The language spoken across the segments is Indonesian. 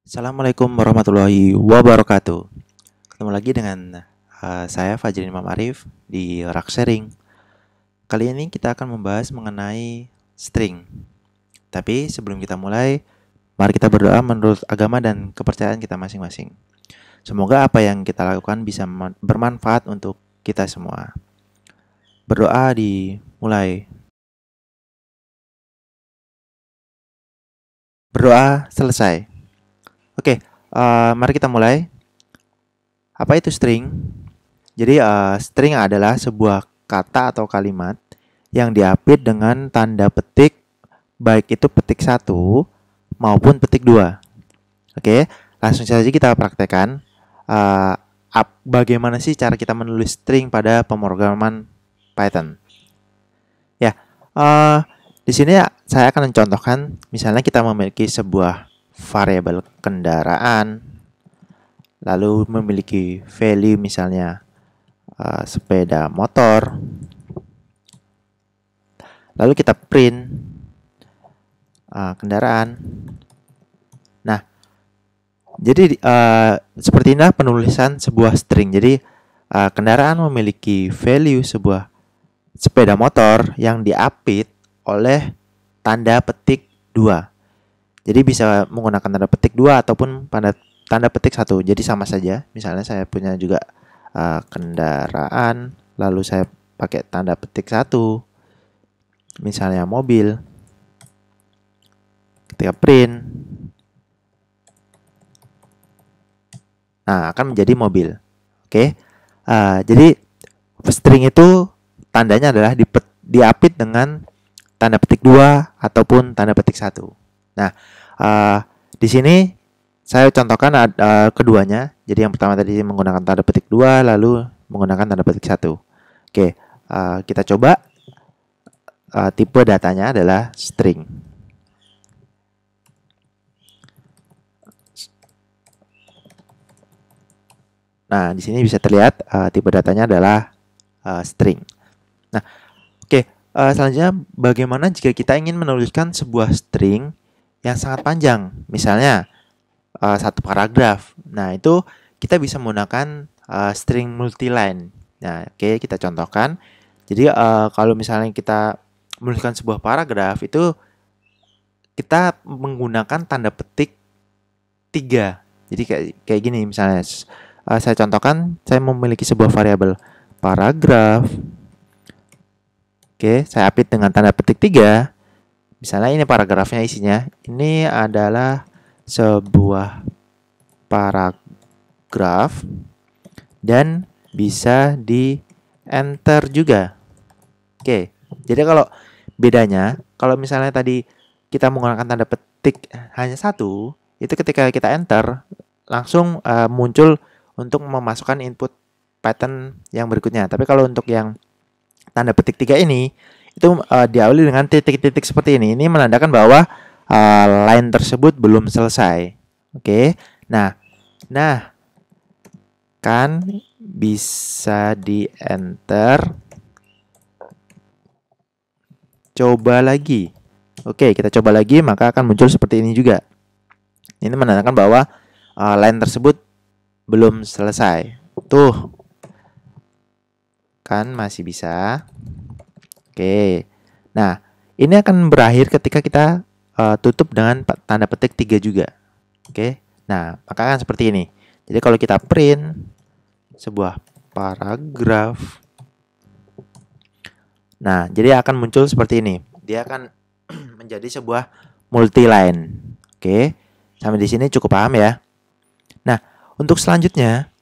Assalamualaikum warahmatullahi wabarakatuh. Ketemu lagi dengan saya Fajrin Imam Arif di Rak Sharing. Kali ini kita akan membahas mengenai string. Tapi sebelum kita mulai, mari kita berdoa menurut agama dan kepercayaan kita masing-masing. Semoga apa yang kita lakukan bisa bermanfaat untuk kita semua. Berdoa dimulai. Berdoa selesai. Oke, mari kita mulai. Apa itu string? Jadi string adalah sebuah kata atau kalimat yang diapit dengan tanda petik, baik itu petik 1 maupun petik 2. Oke, langsung saja kita praktekkan bagaimana sih cara kita menulis string pada pemrograman Python. Ya, di sini saya akan mencontohkan, misalnya kita memiliki sebuah variabel kendaraan, lalu memiliki value misalnya sepeda motor, lalu kita print kendaraan. Nah, jadi seperti inilah penulisan sebuah string. Jadi kendaraan memiliki value sebuah sepeda motor yang diapit oleh tanda petik 2. Jadi bisa menggunakan tanda petik 2 ataupun tanda petik 1. Jadi sama saja. Misalnya saya punya juga kendaraan, lalu saya pakai tanda petik 1. Misalnya mobil. Ketika print, nah akan menjadi mobil. Oke. Jadi string itu tandanya adalah diapit dengan tanda petik 2 ataupun tanda petik 1. Nah, di sini saya contohkan keduanya. Jadi yang pertama tadi menggunakan tanda petik 2, lalu menggunakan tanda petik 1. Oke, kita coba. Tipe datanya adalah string. Nah, di sini bisa terlihat tipe datanya adalah string. Nah, oke, selanjutnya bagaimana jika kita ingin menuliskan sebuah string yang sangat panjang, misalnya satu paragraf. Nah, itu kita bisa menggunakan string multiline. Nah, oke, kita contohkan. Jadi kalau misalnya kita menuliskan sebuah paragraf, itu kita menggunakan tanda petik 3. Jadi kayak gini misalnya. Saya contohkan, saya memiliki sebuah variabel paragraf. Oke, saya apit dengan tanda petik 3. Misalnya ini paragrafnya isinya. Ini adalah sebuah paragraf dan bisa di enter juga. Oke, jadi kalau bedanya, kalau misalnya tadi kita menggunakan tanda petik hanya 1, itu ketika kita enter langsung muncul untuk memasukkan input Python yang berikutnya. Tapi kalau untuk yang tanda petik 3 ini, itu diawali dengan titik-titik seperti ini. Ini menandakan bahwa line tersebut belum selesai. Oke. Nah, kan bisa di enter. Coba lagi. Oke, kita coba lagi, maka akan muncul seperti ini juga. Ini menandakan bahwa line tersebut belum selesai. Tuh. Kan masih bisa. Oke. Nah, ini akan berakhir ketika kita tutup dengan tanda petik 3 juga. Oke. Nah, maka akan seperti ini. Jadi kalau kita print sebuah paragraf, nah, jadi akan muncul seperti ini. Dia akan menjadi sebuah multiline. Oke. Sampai di sini cukup paham ya. Nah, untuk selanjutnya,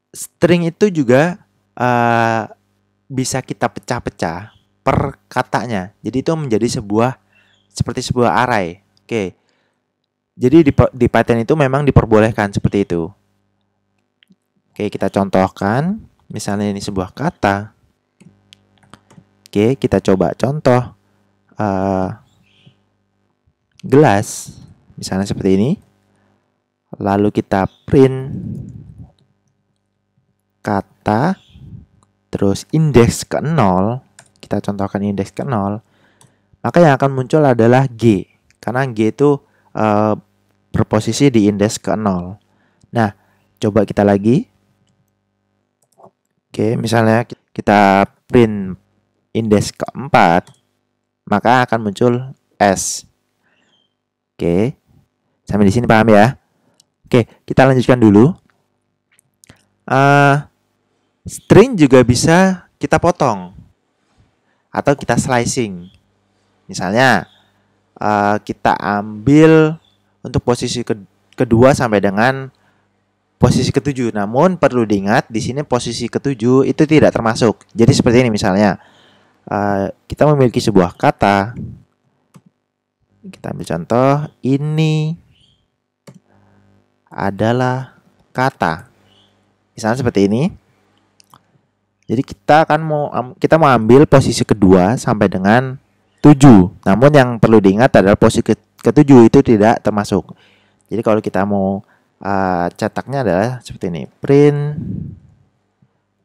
string itu juga bisa kita pecah-pecah per katanya. Jadi itu menjadi seperti sebuah array. Oke. Jadi di Python itu memang diperbolehkan seperti itu. Oke, kita contohkan. Misalnya ini sebuah kata. Oke, kita coba contoh gelas. Misalnya seperti ini. Lalu kita print kata, terus indeks ke 0, kita contohkan indeks ke 0, maka yang akan muncul adalah G. Karena G itu berposisi di indeks ke-0. Nah, coba kita lagi. Oke, misalnya kita print indeks ke-4, maka akan muncul S. Oke, sampai di sini paham ya? Oke, kita lanjutkan dulu. String juga bisa kita potong atau kita slicing. Misalnya, kita ambil untuk posisi kedua sampai dengan posisi ke-7. Namun perlu diingat di sini posisi ke-7 itu tidak termasuk. Jadi seperti ini misalnya. Kita memiliki sebuah kata. Kita ambil contoh, ini adalah kata. Misalnya seperti ini. Jadi kita mau ambil posisi kedua sampai dengan 7. Namun yang perlu diingat adalah posisi ke-7 itu tidak termasuk. Jadi kalau kita mau cetaknya adalah seperti ini, print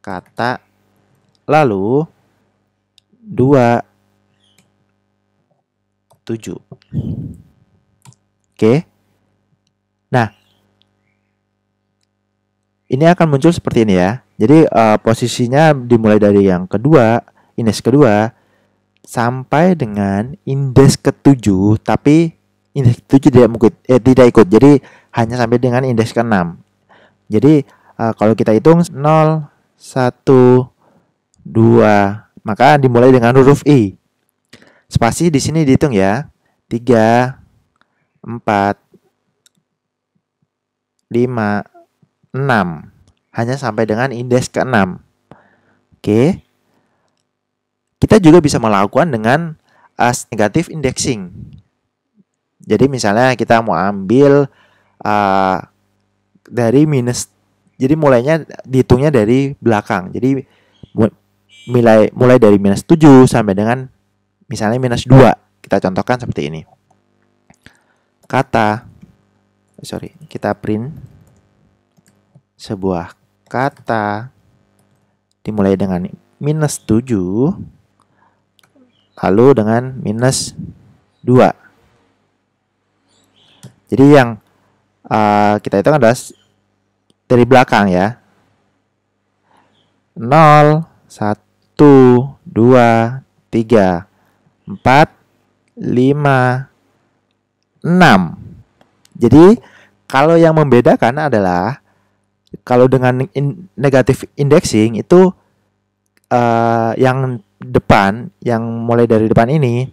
kata lalu 2 7. Oke. Nah, ini akan muncul seperti ini ya. Jadi posisinya dimulai dari yang kedua, indeks kedua sampai dengan indeks ke-7, tapi indeks ke-7 tidak ikut. Jadi hanya sampai dengan indeks ke-6. Jadi kalau kita hitung 0, 1, 2, maka dimulai dengan huruf I. Spasi di sini dihitung ya. 3, 4, 5, 6. Hanya sampai dengan indeks ke-6. Oke. Kita juga bisa melakukan dengan negative indexing. Jadi misalnya kita mau ambil dari minus, jadi mulainya dihitungnya dari belakang. Jadi mulai dari minus 7 sampai dengan misalnya minus 2. Kita contohkan seperti ini. Kita print sebuah kata dimulai dengan minus 7 lalu dengan minus 2. Jadi yang kita hitung adalah dari belakang ya. 0, 1, 2, 3, 4, 5, 6. Jadi kalau yang membedakan adalah kalau dengan negative indexing itu yang depan, yang mulai dari depan ini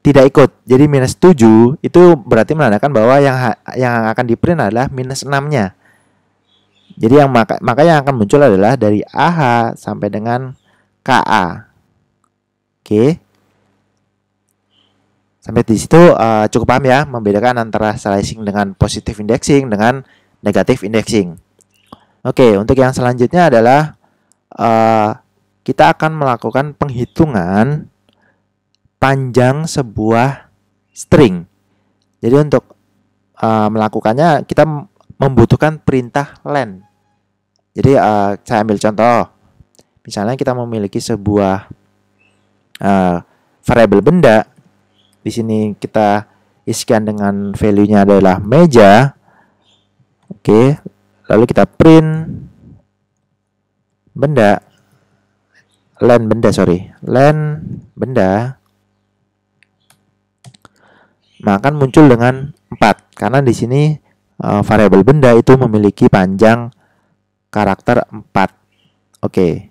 tidak ikut. Jadi minus 7 itu berarti menandakan bahwa yang akan di-print adalah minus 6-nya. Jadi maka yang akan muncul adalah dari AH sampai dengan KA. Oke. Sampai di situ cukup paham ya, membedakan antara slicing dengan positive indexing dengan negative indexing. Oke, untuk yang selanjutnya adalah kita akan melakukan penghitungan panjang sebuah string. Jadi untuk melakukannya kita membutuhkan perintah len. Jadi saya ambil contoh. Misalnya kita memiliki sebuah variabel benda. Di sini kita isikan dengan value-nya adalah meja. Oke, lalu kita print len benda. Maka akan muncul dengan 4 karena di sini variabel benda itu memiliki panjang karakter 4. Oke.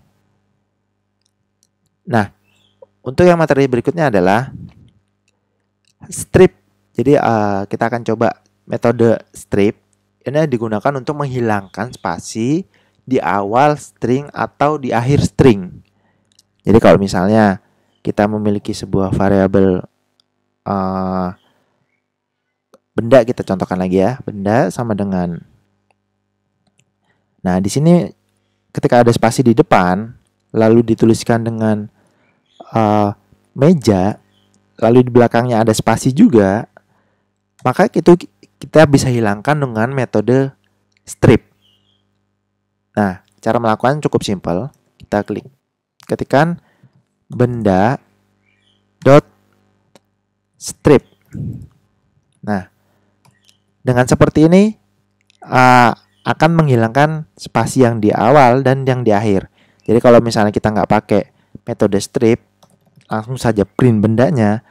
Nah, untuk yang materi berikutnya adalah strip. Jadi kita akan coba metode strip. Ini digunakan untuk menghilangkan spasi di awal string atau di akhir string. Jadi kalau misalnya kita memiliki sebuah variabel benda, kita contohkan lagi ya. Benda sama dengan, nah di sini ketika ada spasi di depan lalu dituliskan dengan meja, lalu di belakangnya ada spasi juga, maka itu kita bisa hilangkan dengan metode strip. Nah, cara melakukan cukup simpel. Kita ketikkan benda dot strip. Nah, dengan seperti ini akan menghilangkan spasi yang di awal dan yang di akhir. Jadi kalau misalnya kita nggak pakai metode strip, langsung saja print bendanya,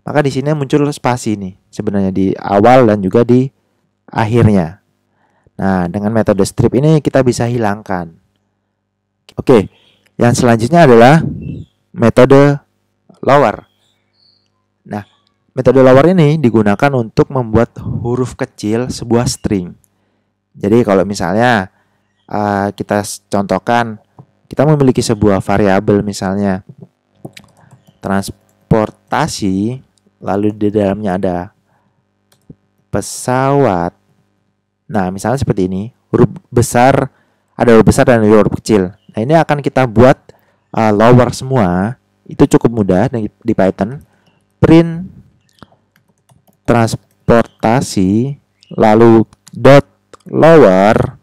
maka di sini muncul spasi nih sebenarnya di awal dan juga di akhirnya. Nah, dengan metode strip ini kita bisa hilangkan. Oke, yang selanjutnya adalah metode lower. Nah, metode lower ini digunakan untuk membuat huruf kecil sebuah string. Jadi kalau misalnya kita contohkan, kita memiliki sebuah variabel misalnya transportasi, lalu di dalamnya ada pesawat. Nah, misalnya seperti ini, huruf besar, ada huruf besar dan huruf kecil. Nah, ini akan kita buat lower semua. Itu cukup mudah di Python. Print transportasi, lalu dot lower,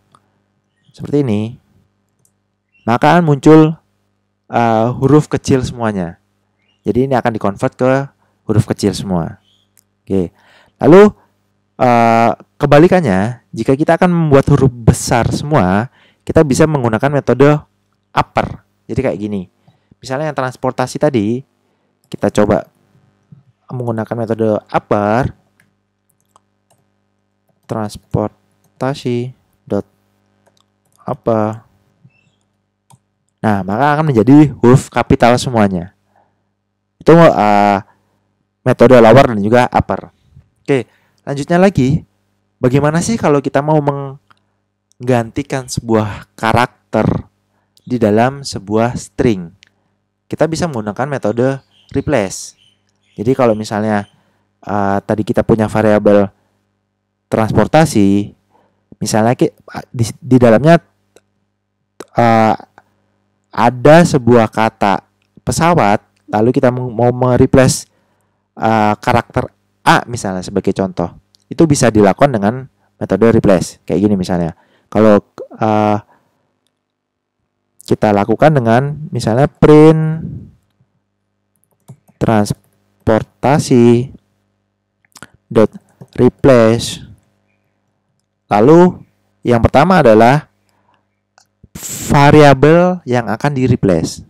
seperti ini. Maka akan muncul huruf kecil semuanya. Jadi ini akan dikonvert ke huruf kecil semua. Oke. Lalu kebalikannya, jika kita akan membuat huruf besar semua, kita bisa menggunakan metode upper. Jadi kayak gini. Misalnya yang transportasi tadi, kita coba menggunakan metode upper, transportasi dot upper. Nah, maka akan menjadi huruf kapital semuanya. Itu metode lower dan juga upper. Oke, lanjutnya lagi, bagaimana sih kalau kita mau menggantikan sebuah karakter di dalam sebuah string? Kita bisa menggunakan metode replace. Jadi kalau misalnya tadi kita punya variabel transportasi, misalnya di dalamnya ada sebuah kata pesawat, lalu kita mau mereplace karakter A misalnya sebagai contoh, itu bisa dilakukan dengan metode replace kayak gini misalnya. Kalau kita lakukan dengan misalnya print transportasi dot replace, lalu yang pertama adalah variabel yang akan di replace,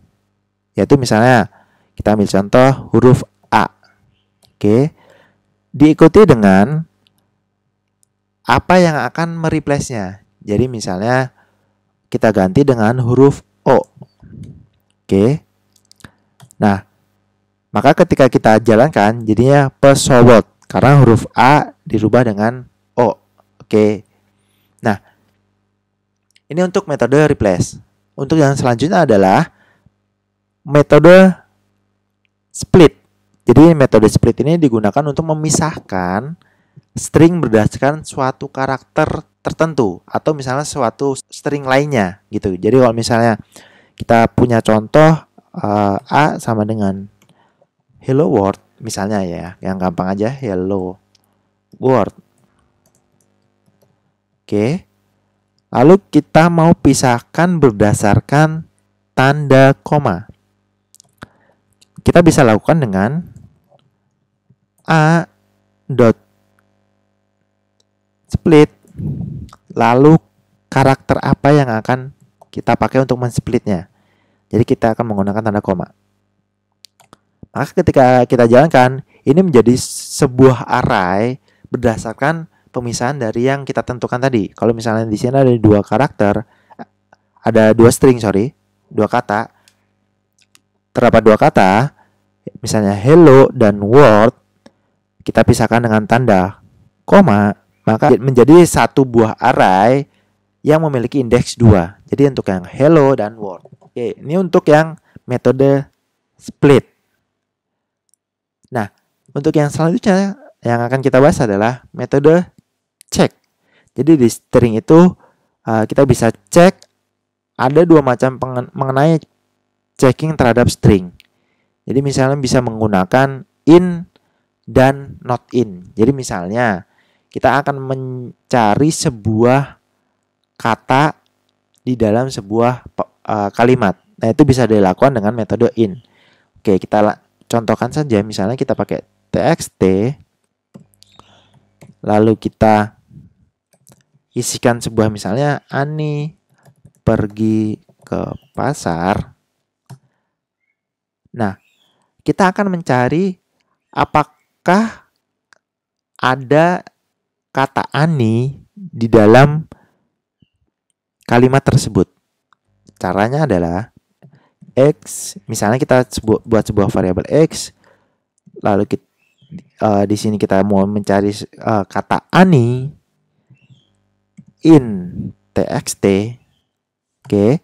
yaitu misalnya kita ambil contoh huruf A. Oke, diikuti dengan apa yang akan mereplace-nya. Jadi misalnya kita ganti dengan huruf O. Oke. Nah, maka ketika kita jalankan jadinya pesawat karena huruf A dirubah dengan O. Oke. Nah, ini untuk metode replace. Untuk yang selanjutnya adalah metode split. Jadi metode split ini digunakan untuk memisahkan string berdasarkan suatu karakter tertentu atau misalnya suatu string lainnya gitu. Jadi kalau misalnya kita punya contoh A sama dengan hello world misalnya ya, yang gampang aja hello world. Oke. Lalu kita mau pisahkan berdasarkan tanda koma. Kita bisa lakukan dengan A dot split, lalu karakter apa yang akan kita pakai untuk mensplitnya. Jadi kita akan menggunakan tanda koma. Maka ketika kita jalankan, ini menjadi sebuah array berdasarkan pemisahan dari yang kita tentukan tadi. Kalau misalnya di sini ada dua karakter, ada dua string, dua kata. Terdapat dua kata, misalnya hello dan world, kita pisahkan dengan tanda koma, maka menjadi satu buah array yang memiliki indeks 2. Jadi untuk yang hello dan world. Oke, ini untuk yang metode split. Nah, untuk yang selanjutnya yang akan kita bahas adalah metode check. Jadi di string itu kita bisa cek, ada dua macam mengenai checking terhadap string. Jadi misalnya bisa menggunakan in dan not in. Jadi misalnya kita akan mencari sebuah kata di dalam sebuah kalimat. Nah, itu bisa dilakukan dengan metode in. Oke, kita contohkan saja. Misalnya kita pakai txt lalu kita isikan sebuah, misalnya Ani pergi ke pasar. Nah, kita akan mencari apakah ada kata Ani di dalam kalimat tersebut. Caranya adalah X, misalnya kita buat sebuah variabel X, lalu kita, di sini kita mau mencari kata Ani in txt. Oke.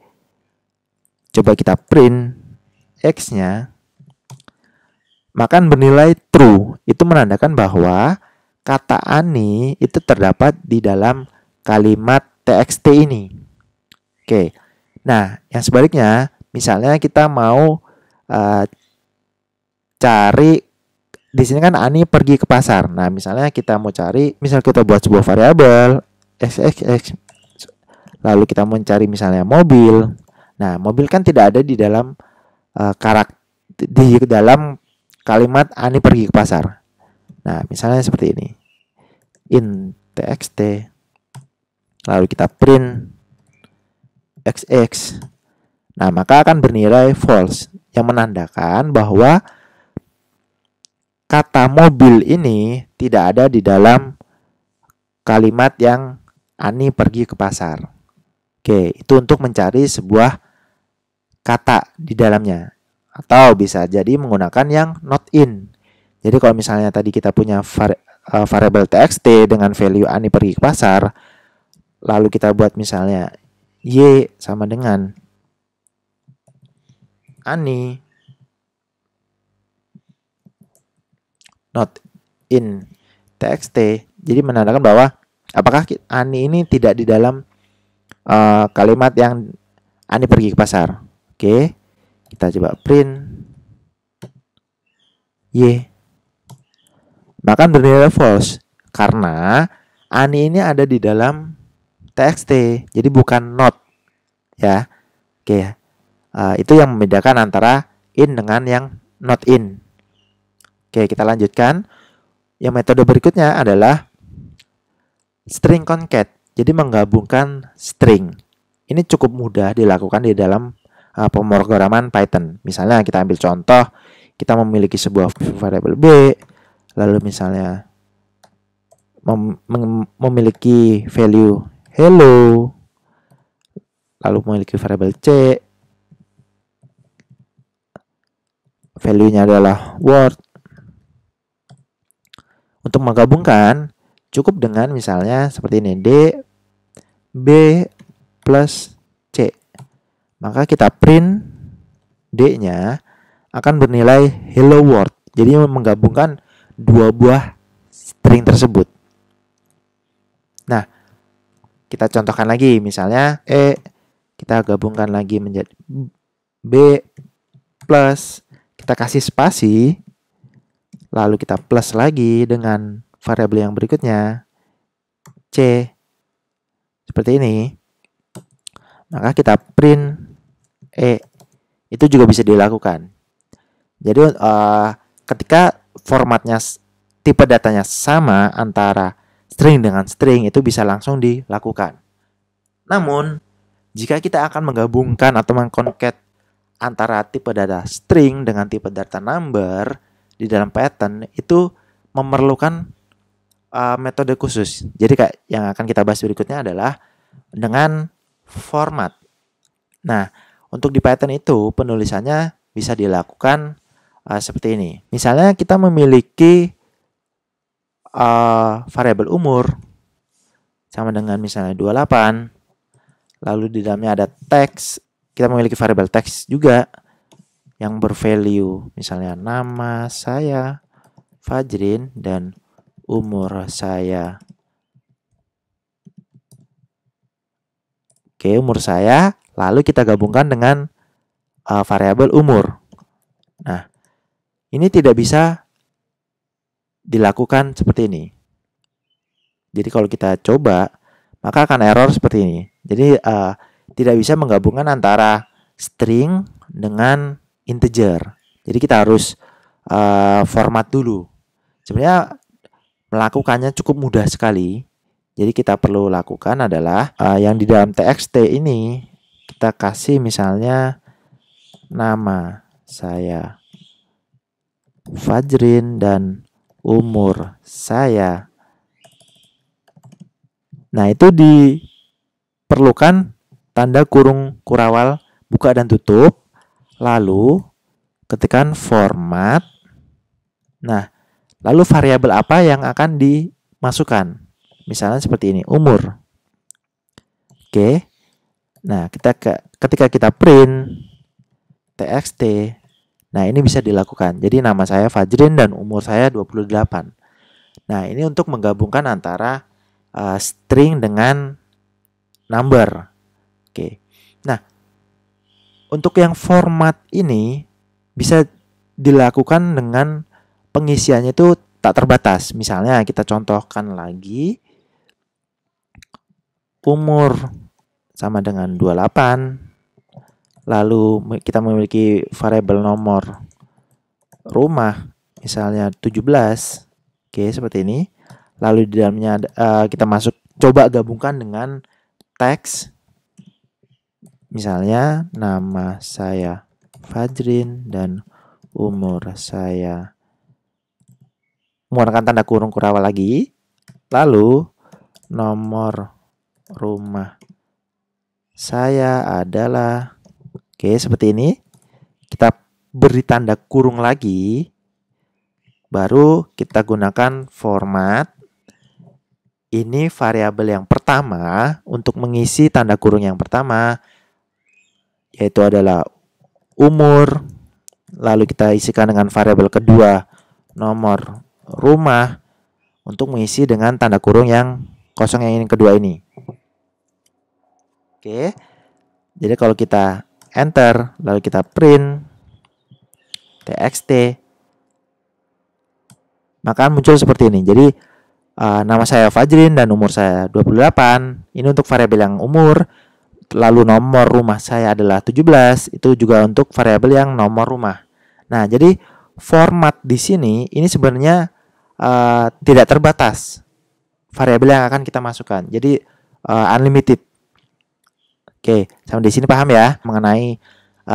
Coba kita print X-nya, maka bernilai true. Itu menandakan bahwa kata Ani itu terdapat di dalam kalimat txt ini. Oke. Nah, yang sebaliknya, misalnya kita mau cari, di sini kan Ani pergi ke pasar. Nah, misalnya kita mau cari, misal kita buat sebuah variabel xxx, lalu kita mau cari misalnya mobil. Nah, mobil kan tidak ada di dalam di dalam kalimat Ani pergi ke pasar. Nah, misalnya seperti ini. In txt, lalu kita print xx. Nah, maka akan bernilai false, yang menandakan bahwa kata mobil ini tidak ada di dalam kalimat yang Ani pergi ke pasar. Oke, itu untuk mencari sebuah kata di dalamnya. Atau bisa jadi menggunakan yang not in. Jadi kalau misalnya tadi kita punya variabel txt dengan value Ani pergi ke pasar, lalu kita buat misalnya Y sama dengan Ani not in txt, jadi menandakan bahwa apakah Ani ini tidak di dalam kalimat yang Ani pergi ke pasar. Oke, kita coba print Y, maka bernilai false karena Ani ini ada di dalam txt, jadi bukan not ya. Oke, itu yang membedakan antara in dengan yang not in. Oke, kita lanjutkan. Yang metode berikutnya adalah string concat, jadi menggabungkan string. Ini cukup mudah dilakukan di dalam pemrograman Python. Misalnya kita ambil contoh, kita memiliki sebuah variabel B, lalu misalnya memiliki value hello, lalu memiliki variabel C, value-nya adalah word. Untuk menggabungkan, cukup dengan misalnya seperti ini, D, B, plus C. Maka kita print D-nya akan bernilai hello world. Jadi menggabungkan dua buah string tersebut. Nah, kita contohkan lagi. Misalnya kita gabungkan lagi menjadi B plus, kita kasih spasi, lalu kita plus lagi dengan variabel yang berikutnya C, seperti ini. Maka kita print itu juga bisa dilakukan. Jadi ketika formatnya, tipe datanya sama antara string dengan string, itu bisa langsung dilakukan. Namun jika kita akan menggabungkan atau mengconcat antara tipe data string dengan tipe data number di dalam Python, itu memerlukan metode khusus. Jadi kayak yang akan kita bahas berikutnya adalah dengan format. Nah, untuk di Python itu penulisannya bisa dilakukan seperti ini. Misalnya kita memiliki variabel umur sama dengan misalnya 28, lalu di dalamnya ada teks. Kita memiliki variabel teks juga yang bervalue misalnya nama saya Fajrin dan umur saya. Oke, umur saya, lalu kita gabungkan dengan variabel umur. Nah, ini tidak bisa dilakukan seperti ini. Jadi kalau kita coba, maka akan error seperti ini. Jadi tidak bisa menggabungkan antara string dengan integer. Jadi kita harus format dulu. Sebenarnya melakukannya cukup mudah sekali. Jadi kita perlu lakukan adalah yang di dalam txt ini kita kasih misalnya nama saya Fajrin dan umur saya. Nah, itu diperlukan tanda kurung kurawal buka dan tutup. Lalu ketikkan format. Nah, lalu variabel apa yang akan dimasukkan? Misalnya seperti ini, umur. Oke. Nah, ketika kita print txt, nah ini bisa dilakukan. Jadi nama saya Fajrin dan umur saya 28. Nah, ini untuk menggabungkan antara string dengan number. Oke. Nah, untuk yang format ini bisa dilakukan dengan pengisiannya itu tak terbatas. Misalnya kita contohkan lagi, umur sama dengan 28. Lalu kita memiliki variabel nomor rumah misalnya 17. Oke, seperti ini. Lalu di dalamnya kita coba gabungkan dengan teks. Misalnya nama saya Fajrin dan umur saya, menggunakan tanda kurung kurawal lagi. Lalu nomor rumah saya adalah, oke, seperti ini. Kita beri tanda kurung lagi. Baru kita gunakan format. Ini variabel yang pertama untuk mengisi tanda kurung yang pertama, yaitu adalah umur. Lalu kita isikan dengan variabel kedua, nomor rumah, untuk mengisi dengan tanda kurung yang kosong yang kedua ini. Oke. Jadi kalau kita enter, lalu kita print txt, maka muncul seperti ini. Jadi nama saya Fajrin dan umur saya 28. Ini untuk variabel yang umur. Lalu nomor rumah saya adalah 17. Itu juga untuk variabel yang nomor rumah. Nah, jadi format di sini ini sebenarnya tidak terbatas variabel yang akan kita masukkan. Jadi unlimited. Oke, sampai di sini paham ya mengenai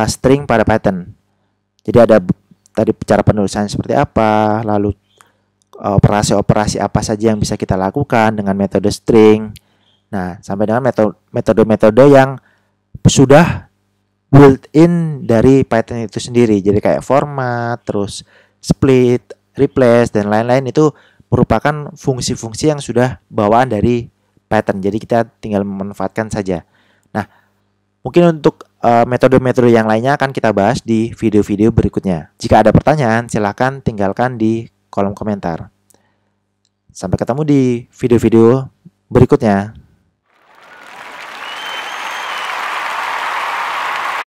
string pada Python. Jadi ada tadi cara penulisannya seperti apa, lalu operasi-operasi apa saja yang bisa kita lakukan dengan metode string. Nah, sampai dengan metode-metode yang sudah built-in dari Python itu sendiri. Jadi kayak format, terus split, replace, dan lain-lain itu merupakan fungsi-fungsi yang sudah bawaan dari Python. Jadi kita tinggal memanfaatkan saja. Nah, mungkin untuk metode-metode yang lainnya akan kita bahas di video-video berikutnya. Jika ada pertanyaan, silahkan tinggalkan di kolom komentar. Sampai ketemu di video-video berikutnya.